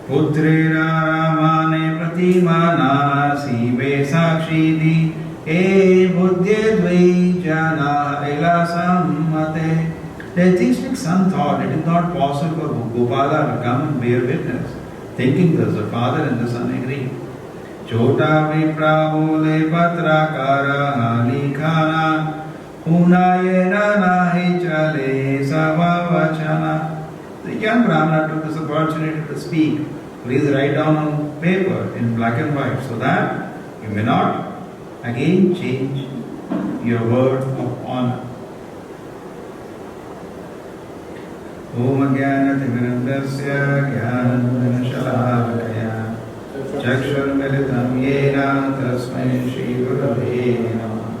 Putrera Ramane Pratimana Sive Sakshidi E Buddhya Dvijana Ila Sammate. The atheistic son thought it is not possible for Gopāla to come and bear witness, thinking thus the father and the son agreed. Chota Vipra Bole Patrakara Likhana Unayena Nahi Chale Savavachana. The young Brahmana took this opportunity to speak. Please write down on paper in black and white so that you may not again change your word of honor. Om Jnana-timirandasya Jnana-shalakaya Chakshur-militam yena tasmai Shri-Gurave Namah.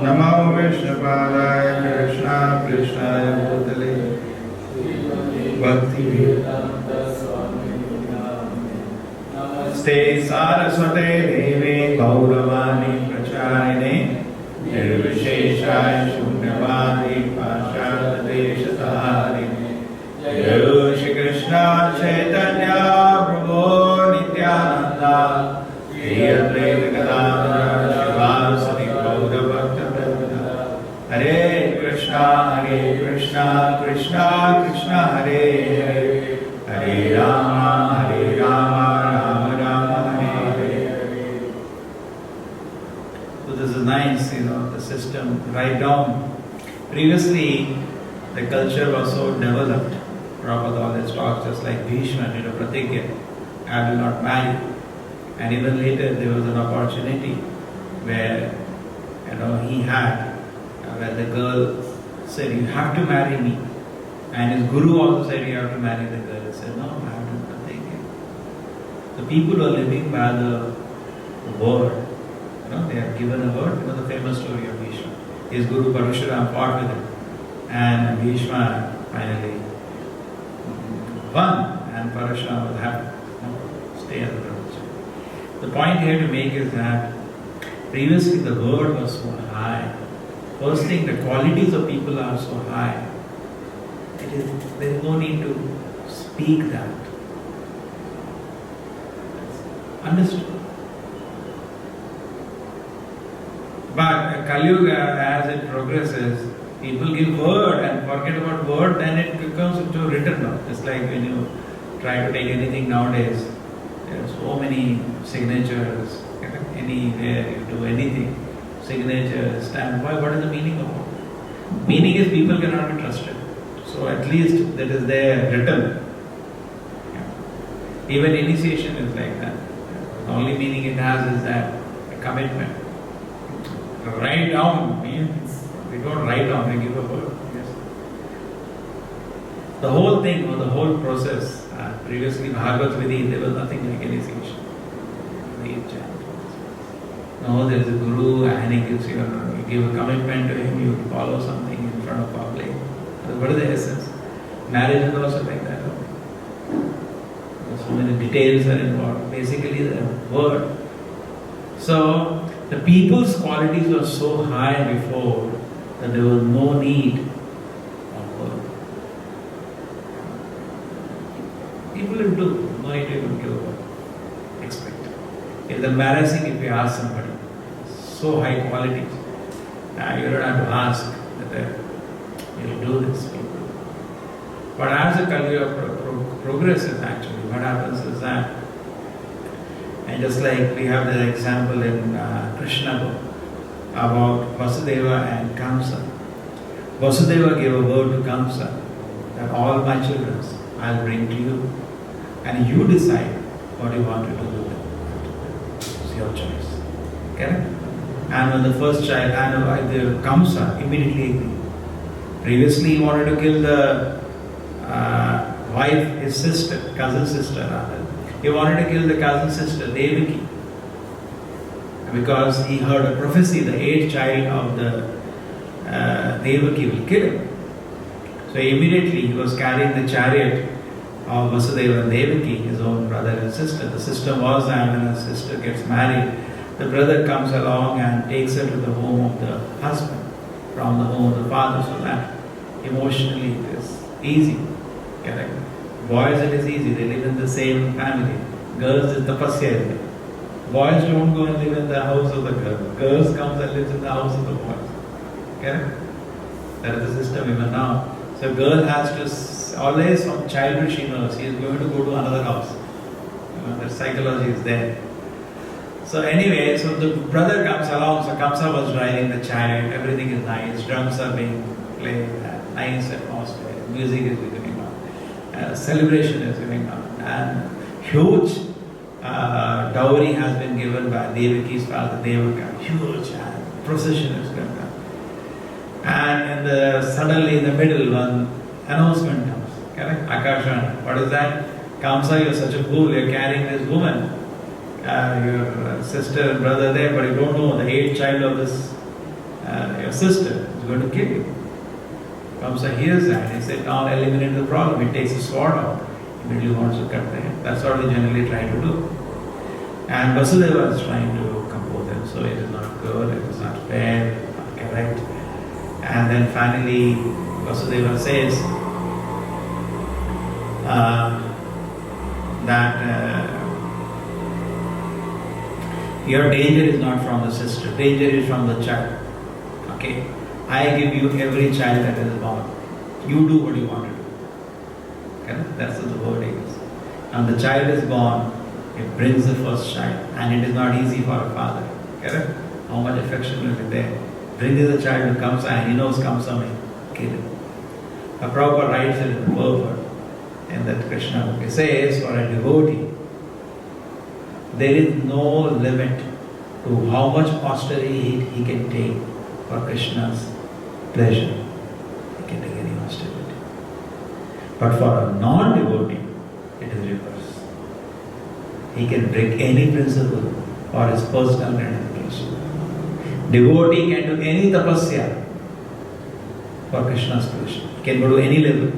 Namo Vishnu-padaya Krishna-Krishnaya Bhutale Bhakti-vedanta Namaste Saraswate Devi Gauravani Pracharine Nirvisheshaya Shunyavadi Pashadadeshatari Jai Shri Krishna Chaitanya Prabhu Nityananda Shri Advaita Gadadhara Shivasati Gaura Bhakta Hare Krishna Krishna Krishna Hare Hare Hare Rama Rama Rama Hare Hare. So this is nice, the system. Write down. Previously, the culture was so developed. Prabhupada always talks just like Bhishma did a pratigya, I will not marry. And even later there was an opportunity where he had, where the girl said, you have to marry me. And his guru also said, you have to marry the girl. He said, no, I have to pratigya. The people were living by the word. They have given a word. The famous story of Bhishma. His guru Parashuram fought with him. And Bhishma finally won, and Parashuram was happy. Stay as a Brahmacharya. The point here to make is that previously the word was so high. First thing, the qualities of people are so high. There is no need to speak that. Understood? But Kali Yuga, as it progresses, people give word and forget about word, then it becomes into written down. It's like when you try to take anything nowadays, there are so many signatures, anywhere you do anything, signatures, stamp. What is the meaning of it? Meaning is people cannot be trusted. So at least that is there written. Even initiation is like that. The only meaning it has is that a commitment. Write down means we don't write down, we give a word. Yes. The whole thing or the whole process, previously Bhagavad Vidhi, there was nothing like initiation. Read chant. No, there is a guru and he gives you give a commitment to him, you follow something in front of public. What is the essence? Marriage is also like that. So many details are involved. Basically the word. So the people's qualities were so high before that there was no need of word. People will do, no need to even give a word. Expect. It's embarrassing if you ask somebody. So high qualities. You don't have to ask that you'll do this, people. But as the Kali Yuga progresses, actually, what happens is that, and just like we have the example in Krishna book about Vasudeva and Kamsa. Vasudeva gave a word to Kamsa that all my children I'll bring to you, and you decide what you want to do with them. It's your choice. Correct? And when the first child, and Kamsa immediately agreed. Previously he wanted to kill the wife, his sister, cousin sister rather. He wanted to kill the cousin sister, Devaki. Because he heard a prophecy, the 8th child of the Devaki will kill him. So immediately he was carrying the chariot of Vasudeva and Devaki, his own brother and sister. The sister was, and when the sister gets married, the brother comes along and takes her to the home of the husband, from the home of the father, so that emotionally it is easy. Correct? Boys, it is easy, they live in the same family. Girls is tapasya area. Boys don't go and live in the house of the girls. Girls comes and lives in the house of the boys. Correct? That is the system even now. So girl has to always from childhood she knows she is going to go to another house. The psychology is there. So anyway, so the brother comes along, so Kamsa was driving the chariot, everything is nice, drums are being played, nice atmosphere, music is going on, celebration is going on, and huge dowry has been given by Devaki's father, Devaka, huge, procession is going on. And suddenly in the middle one announcement comes, correct? Akashan, what is that? Kamsa, you're such a fool, you're carrying this woman. Your sister and brother there, but you don't know the 8th child of this, your sister is going to kill you. Kamsa hears that, he said, now eliminate the problem. He takes a sword out, immediately wants to cut the head. That's what they generally try to do. And Vasudeva is trying to compose it, so it is not good, it is not fair, it is not correct. And then finally, Vasudeva says that your danger is not from the sister, danger is from the child. Okay? I give you every child that is born. You do what you want to do. Okay? That's what the word is. And the child is born, it brings the first child, and it is not easy for a father. Correct? How much affection will be there? Brings the child to Kamsa, and he knows Kamsa may kill him. A proper writes it in the purport in that Krishna book. It says, for a devotee, there is no limit to how much austerity he can take for Krishna's pleasure. He can take any austerity. But for a non-devotee, it is reverse. He can break any principle for his personal gratification. Devotee can do any tapasya for Krishna's pleasure. He can go to any level.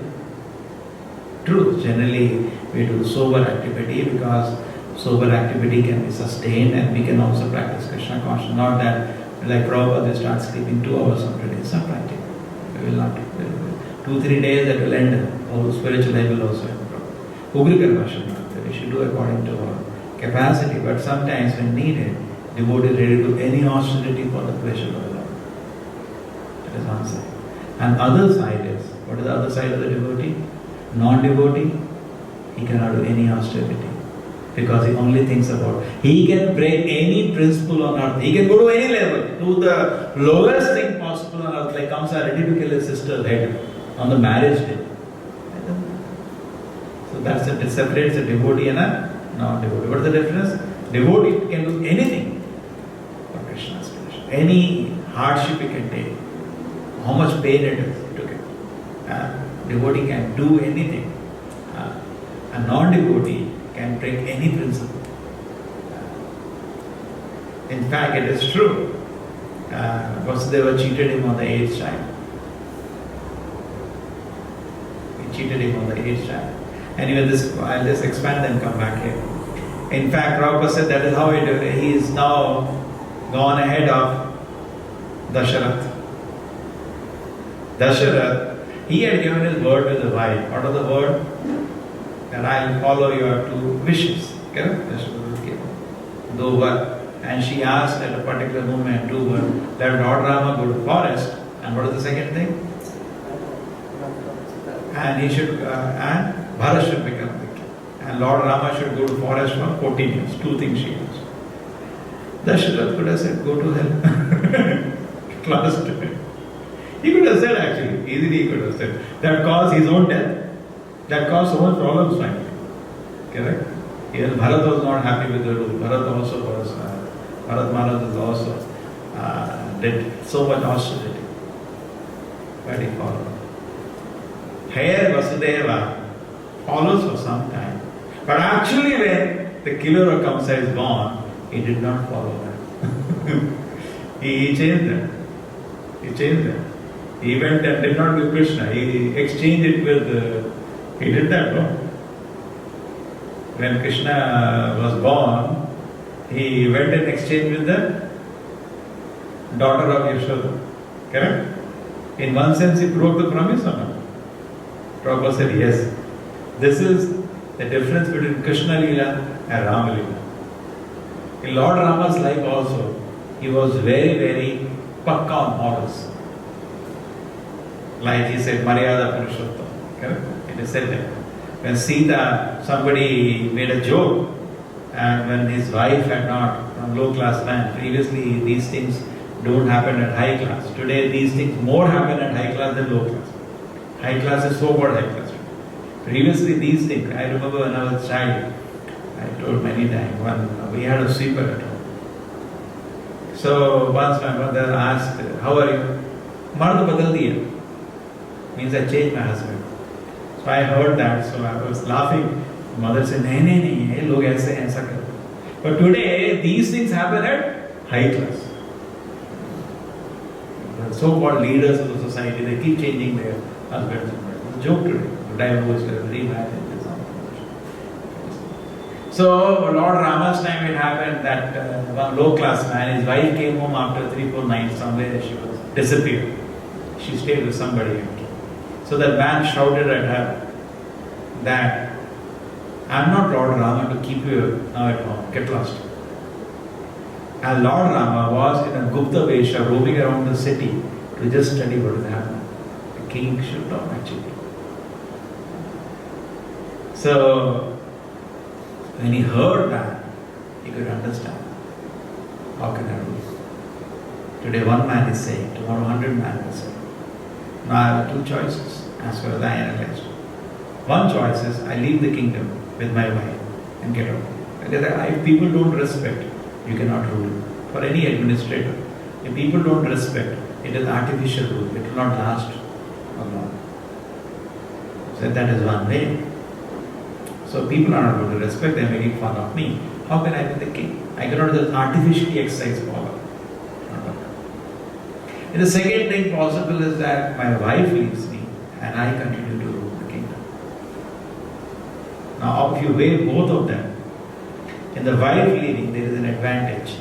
True, generally we do sober activity because sober activity can be sustained and we can also practice Krishna consciousness. Not that like Prabhupada, they start sleeping 2 hours on today. It's not practical. We will not. 2-3 days that will end. Our spiritual life will also end. Ugri karma should not. We should do according to our capacity. But sometimes when needed, devotee is ready to do any austerity for the pleasure of the Lord. That is one side. And other side is, what is the other side of the devotee? Non-devotee, he cannot do any austerity. Because he only thinks about, he can break any principle on earth. He can go to any level, to the lowest thing possible on earth, like Kamsa ready to kill his sister's head on the marriage day. So that's it. It separates a devotee and a non-devotee. What is the difference? Devotee can do anything for Krishna's pleasure. Any hardship he can take. How much pain it is to get. Devotee can do anything. A non-devotee can break any principle. In fact, it is true. Vasudeva cheated him on the 8th child. He cheated him on the 8th child. And even this, I'll just expand and come back here. In fact, Prabhupada said that is how he is now gone ahead of Dasharath. Dasharath, he had given his word to the wife. What was the word? That I will follow your 2 wishes. Correct? Do what? And she asked at a particular moment, do what? Let Lord Rama go to forest. And what is the second thing? And he should, and Bharat should become the king. And Lord Rama should go to forest for 14 years. 2 things she asked. Dasharath could have said, go to hell. Last. He could have said actually, easily he could have said. That caused his own death. That caused so much problems, frankly. Correct? Even Bharat was not happy with the rule. Bharat also was, Bharat Maharaj also did so much austerity. But he followed. Here Vasudeva follows for some time. But actually when the killer of Kamsa is born, he did not follow that. he changed that. He changed that. He went and did not with Krishna. He exchanged it with, he did that, no? When Krishna was born, he went and exchanged with the daughter of Yashoda. Correct? In one sense, he broke the promise or not? Prabhupada said, yes. This is the difference between Krishna Leela and Rama Leela. In Lord Rama's life also, he was very, very pakka on morals. Like he said, Maryada Purushottam. Correct? It is said that. When Sita, somebody made a joke, and when his wife had not, from low class man, previously these things don't happen at high class. Today these things more happen at high class than low class. High class is so-called high class. Previously these things, I remember when I was a child, I told many times, when we had a sweeper at home. So once my mother asked, how are you? Mard badal diya. Means I changed my husband. So I heard that, so I was laughing. Mother said, nahi, ye log aise aisa kar. But today, these things happen at high class. The so-called leaders of the society, they keep changing their husbands and wives. It's a joke today. Divorce, remarriage, and so on. So, Lord Rama's time it happened that one low-class man, his wife came home after 3-4 nights somewhere, she was disappeared. She stayed with somebody. So that man shouted at her that, I'm not Lord Rama to keep you now at home, get lost. And Lord Rama was in a Gupta Vesha roaming around the city to just study what is happening. The king should not actually. So, when he heard that, he could understand. How can I do this? Today one man is saying, tomorrow 100 men will say. Now I have two choices, as far as I analyzed. One choice is, I leave the kingdom with my wife and get out. Because if people don't respect, you cannot rule. For any administrator, if people don't respect, it is artificial rule. It will not last long. So that is one way. So people are not going to respect, they are making fun of me. How can I be the king? I cannot just artificially exercise power. And the second thing possible is that my wife leaves me and I continue to rule the kingdom. Now if you weigh both of them, in the wife leaving there is an advantage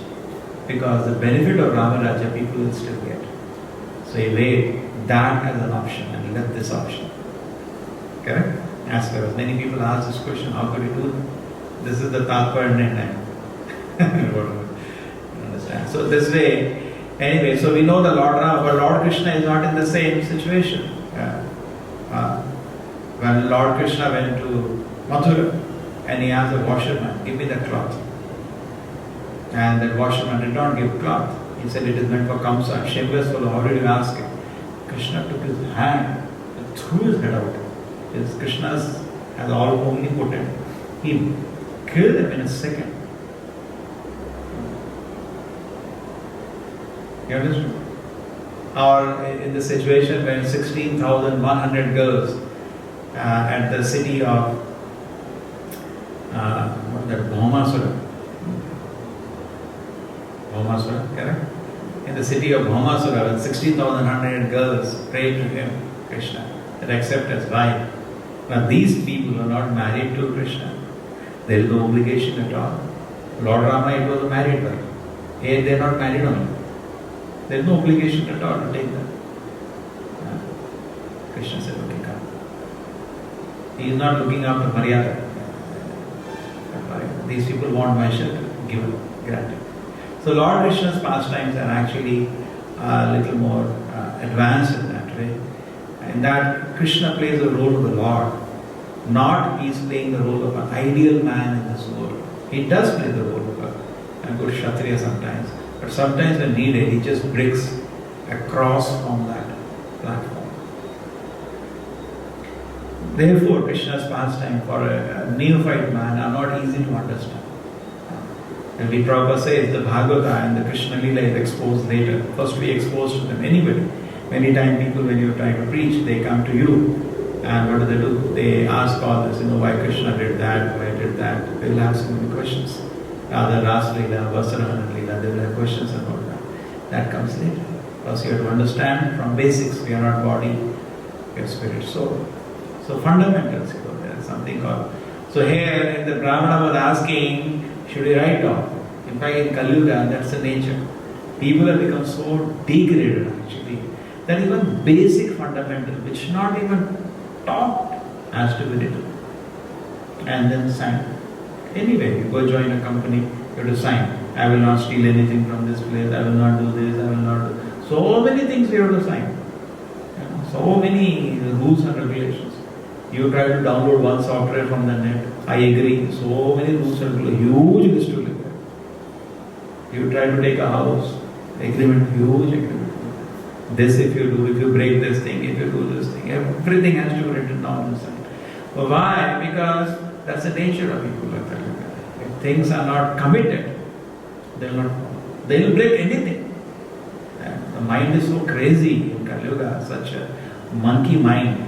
because the benefit of Ramaraja people will still get. So he weighed that as an option and left this option. Correct? As far as many people ask this question, how could you do that? This is the Tatpar Nirnaya. Understand? So this way, anyway, so we know the Lord Rama, but Lord Krishna is not in the same situation. When Lord Krishna went to Mathura and he asked the washerman, give me the cloth. And the washerman did not give cloth. He said it is meant for Kamsa. Shameless fellow, how did you ask him? Krishna took his hand and threw his head out. His Krishna's has all omnipotent. He killed him in a second. You understand? Or in the situation when 16,100 girls at the city of Bhaumasura, correct? In the city of Bhaumasura, when 16,100 girls prayed to him, Krishna, that accept as wife. Now these people are not married to Krishna. There is no obligation at all. Lord Rama, it was a married wife. Here they are not married only. There is no obligation at all to take them. Krishna said, okay, come. He is not looking after Maryada. These people want my shelter, given, granted. So Lord Krishna's pastimes are actually a little more advanced in that way. In that Krishna plays the role of the Lord, not he is playing the role of an ideal man in this world. He does play the role of a good Kshatriya sometimes, but sometimes when needed, he just breaks across from that platform. Therefore, Krishna's pastime for a neophyte man are not easy to understand. And the Prabhupada says the Bhagavata and the Krishna Leela is exposed later. First we expose to them, anybody. Many times people, when you try to preach, they come to you and what do? They ask all this, why Krishna did that, why did that. They will have so many questions. Rather Ras Leela, Vasarahana Leela, they will have questions about that. That comes later. Because you have to understand from basics, we are not body, we are spirit, soul. So fundamentals, there is something called. So here, the Brahmana was asking, should we write off? In fact, in Kali Yuga, that's the nature. People have become so degraded actually, that even basic fundamental, which not even taught, has to be written. and then sign. Anyway, you go join a company, you have to sign. I will not steal anything from this place, I will not do this, I will not do. So many things you have to sign. So many rules and regulations. You try to download one software from the net, I agree. So many rules and regulations, huge list to live there. You try to take a house, agreement, huge agreement. This if you do, if you break this thing, if you do this thing, everything has to be written down inside. Well, why? Because that's the nature of people like that. If things are not committed, they will break anything. And the mind is so crazy in Kali Yuga, such a monkey mind.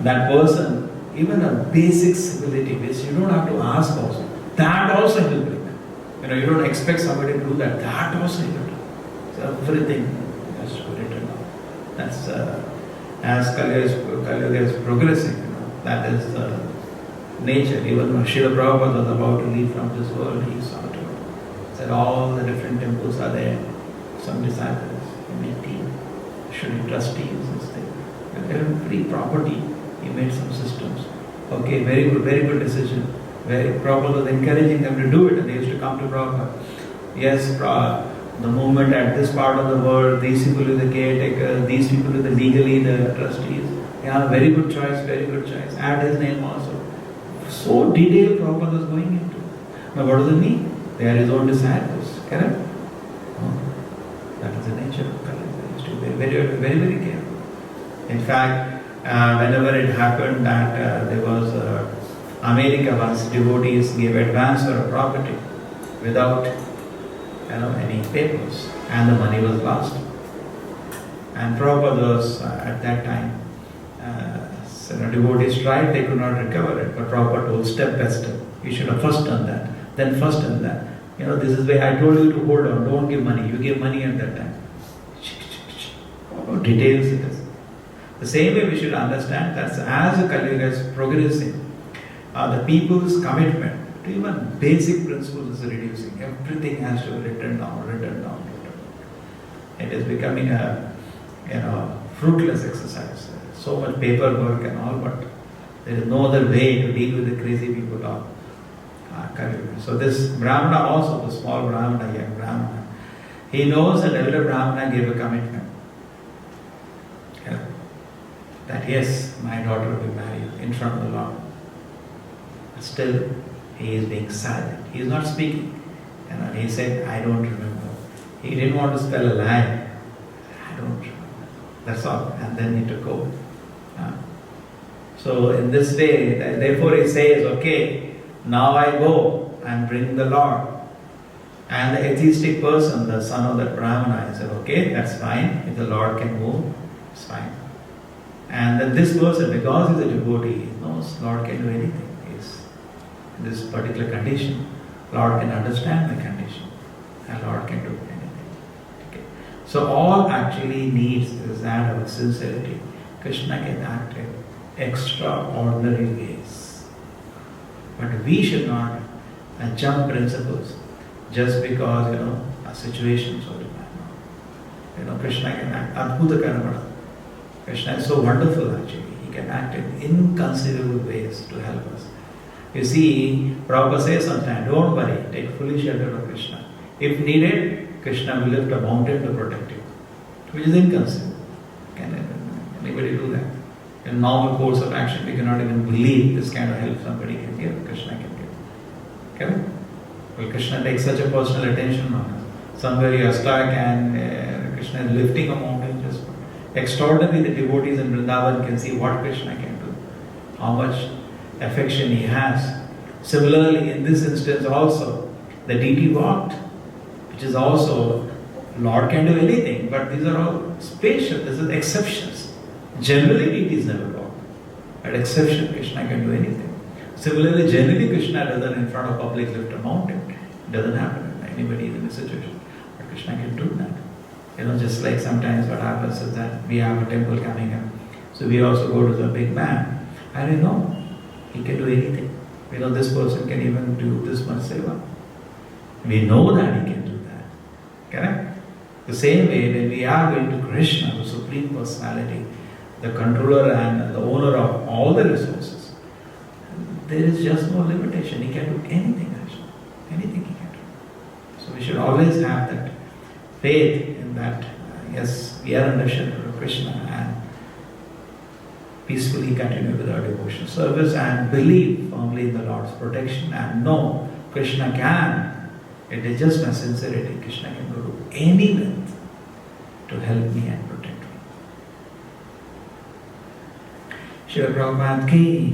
That person, even a basic civility, which you don't have to ask also, that also will break. You don't expect somebody to do that. That also you do. So everything has to be written down. That's as Kali Yuga is progressing. That is nature. Even when Srila Prabhupada was about to leave from this world, he saw to it. Said all the different temples are there. Some disciples, he made team, should be trustees and things. Every property, he made some systems. Okay, very good decision. Very Prabhupada was encouraging them to do it, and they used to come to Prabhupada. Yes, the movement at this part of the world, these people are the caretakers, these people are the legally the trustees. Yeah, very good choice. Add his name also. So detailed Prabhupada was going into. Now what does it mean? They are his own disciples, correct? That is the nature of Kali Yuga. He used to be very careful. In fact, whenever it happened that there was America once, devotees gave advance for a property without any papers, and the money was lost. And Prabhupada was at that time, devotees tried, they could not recover it, but Prabhupada told step by step, you should have first done that, then first done that. This is where I told you to hold on, don't give money, you gave money at that time. Details it is. The same way we should understand that as the Kali Yuga is progressing, the people's commitment to even basic principles is reducing. Everything has to be written down. It is becoming a fruitless exercise. So much paperwork and all, but there is no other way to deal with the crazy people of Kali Yuga. So this Brahmana also, the small Brahmana, young Brahmana, he knows that elder Brahmana gave a commitment. That yes, my daughter will be married in front of the Lord. Still, he is being silent. He is not speaking. He said, I don't remember. He didn't want to spell a lie. I don't remember. That's all. And then he took over. So in this way, therefore he says, okay, now I go and bring the Lord. And the atheistic person, the son of that Brahmana, he said, okay, that's fine. If the Lord can move, it's fine. And then this person, because he's a devotee, he knows Lord can do anything. He's in this particular condition. Lord can understand the condition. And Lord can do anything. Okay. So all actually needs is that of sincerity. Krishna can act in extraordinary ways. But we should not jump principles just because, a situation so demand. Krishna can act. Adbhuta Karamana. Krishna is so wonderful actually. He can act in inconceivable ways to help us. You see, Prabhupada says sometimes, don't worry, take full shelter of Krishna. If needed, Krishna will lift a mountain to protect you, which is inconceivable. Can anybody do that? In normal course of action, we cannot even believe this kind of help somebody can give, Krishna can give. Correct? Well, Krishna takes such a personal attention on us. Somewhere you are stuck and Krishna is lifting a mountain just extraordinary. The devotees in Vrindavan can see what Krishna can do, how much affection he has. Similarly, in this instance also, the deity walked, which is also, Lord can do anything, but these are all special, this is exceptions. Generally, deities never walk. At exception, Krishna can do anything. Similarly, generally, Krishna doesn't in front of public lift a mountain. It doesn't happen when anybody is in a situation. But Krishna can do that. Just like sometimes what happens is that we have a temple coming up. So we also go to the big man. I don't know. He can do anything. This person can even do this much seva. We know that he can do that. Correct? The same way when we are going to Krishna, the Supreme Personality, the controller and the owner of all the resources, there is just no limitation. He can do anything, actually. Anything he can do. So we should always have that faith in that, yes, we are under shelter of Krishna, and peacefully continue with our devotional service and believe firmly in the Lord's protection and know Krishna can, it is just my sincerity, Krishna can go to any length to help me and protect me. Srila Prabhupada ki